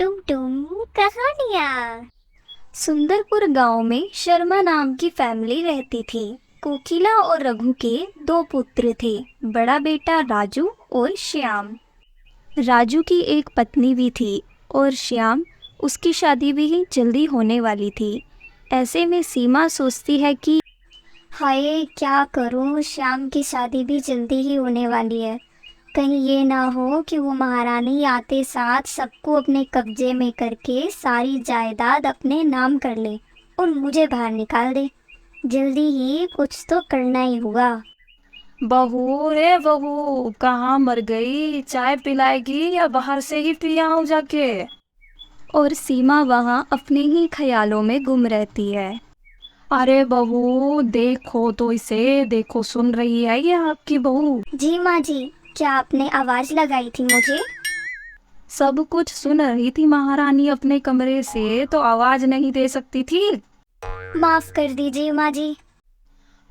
टुम टुम कहानियाँ। सुंदरपुर गांव में शर्मा नाम की फैमिली रहती थी। कोकिला और रघु के दो पुत्र थे, बड़ा बेटा राजू और श्याम। राजू की एक पत्नी भी थी और श्याम, उसकी शादी भी जल्दी होने वाली थी। ऐसे में सीमा सोचती है कि हाय क्या करूं, श्याम की शादी भी जल्दी ही होने वाली है। कहीं ये ना हो कि वो महारानी आते साथ सबको अपने कब्जे में करके सारी जायदाद अपने नाम कर ले और मुझे बाहर निकाल दे। जल्दी ही कुछ तो करना ही होगा। बहू रे बहू, कहाँ मर गई? चाय पिलाएगी या बाहर से ही पी आऊं जाके? और सीमा वहाँ अपने ही ख्यालों में गुम रहती है। अरे बहू देखो तो इसे, देखो सुन रही है ये आपकी बहू? जी माँ जी, क्या आपने आवाज लगाई थी मुझे? सब कुछ सुन रही थी महारानी अपने कमरे से, तो आवाज नहीं दे सकती थी? माफ कर दीजिए माँ जी।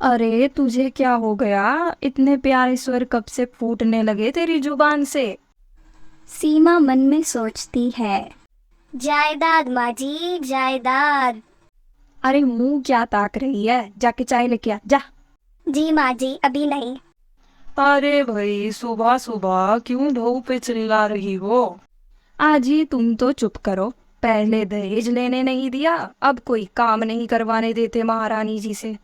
अरे तुझे क्या हो गया? इतने प्यारे स्वर कब से फूटने लगे तेरी जुबान से? सीमा मन में सोचती है, जायदाद माँ जी, जायदाद। अरे मुंह क्या ताक रही है? जाके चाय लेके आ जा। जी माँ जी, अभी नहीं। अरे भाई, सुबह सुबह क्यों ढोल पे चिल्ला रही हो? आज ही तुम तो चुप करो। पहले दहेज लेने नहीं दिया, अब कोई काम नहीं करवाने देते महारानी जी से।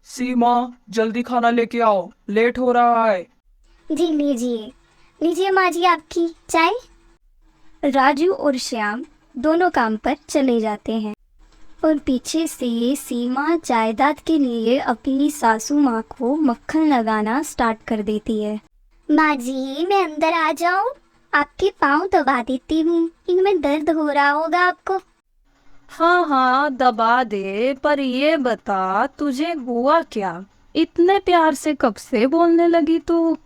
सीमा, जल्दी खाना लेके आओ, लेट हो रहा है। जी लीजिए, लीजिए माँ जी आपकी चाय। राजू और श्याम दोनों काम पर चले जाते हैं और पीछे से सीमा जायदाद के लिए अपनी सासू माँ को मक्खन लगाना स्टार्ट कर देती है। माँ जी मैं अंदर आ जाऊं? आपके पाँव दबा देती हूँ, इनमें दर्द हो रहा होगा आपको। हाँ हाँ दबा दे, पर ये बता तुझे हुआ क्या? इतने प्यार से कब से बोलने लगी तू?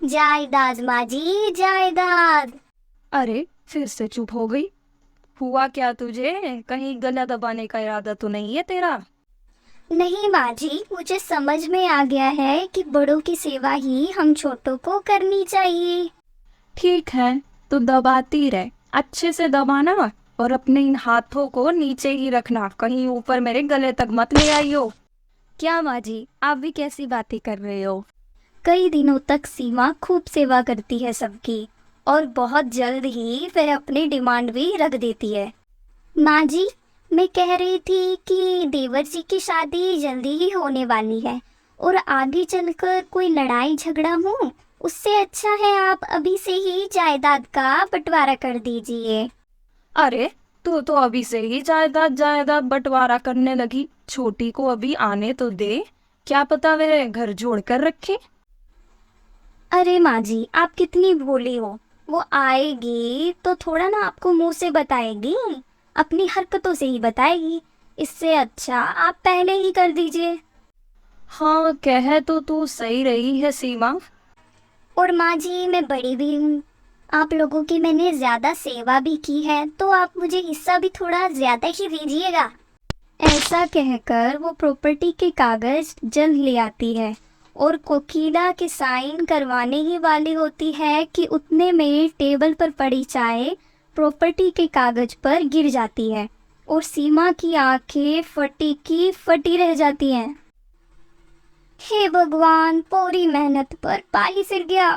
जायदाद माँ जी, जायदाद। अरे फिर से चुप हो गई। हुआ क्या तुझे? कहीं गला दबाने का इरादा तो नहीं है तेरा? नहीं माँ जी, मुझे समझ में आ गया है कि बड़ों की सेवा ही हम छोटों को करनी चाहिए। ठीक है, तो दबाती रहे, अच्छे से दबाना। और अपने इन हाथों को नीचे ही रखना, कहीं ऊपर मेरे गले तक मत ले आई हो। क्या माँ जी, आप भी कैसी बातें कर रहे हो? कई दिनों तक सीमा खूब सेवा करती है सबकी और बहुत जल्द ही वह अपनी डिमांड भी रख देती है। माँ जी, मैं कह रही थी कि देवर जी की शादी जल्दी ही होने वाली है और आगे चलकर कोई लड़ाई झगड़ा हो, उससे अच्छा है आप अभी से ही जायदाद का बंटवारा कर दीजिए। अरे तू तो अभी से ही जायदाद जायदाद बंटवारा करने लगी। छोटी को अभी आने तो दे, क्या पता वह घर जोड़ कर रखे। अरे माँ जी, आप कितनी भोली हो। वो आएगी तो थोड़ा ना आपको मुंह से बताएगी, अपनी हरकतों से ही बताएगी। इससे अच्छा आप पहले ही कर दीजिए। हाँ कह तो तू सही रही है सीमा। और माँ जी मैं बड़ी भी हूँ, आप लोगों की मैंने ज्यादा सेवा भी की है, तो आप मुझे हिस्सा भी थोड़ा ज्यादा ही दीजिएगा। ऐसा कहकर वो प्रॉपर्टी के कागज जल्द ले आती है और कोकिला के साइन करवाने ही वाली होती है कि उतने में टेबल पर पड़ी चाय प्रॉपर्टी के कागज पर गिर जाती है और सीमा की आंखें फटी की फटी रह जाती हैं। हे भगवान, पूरी मेहनत पर पानी फिर गया।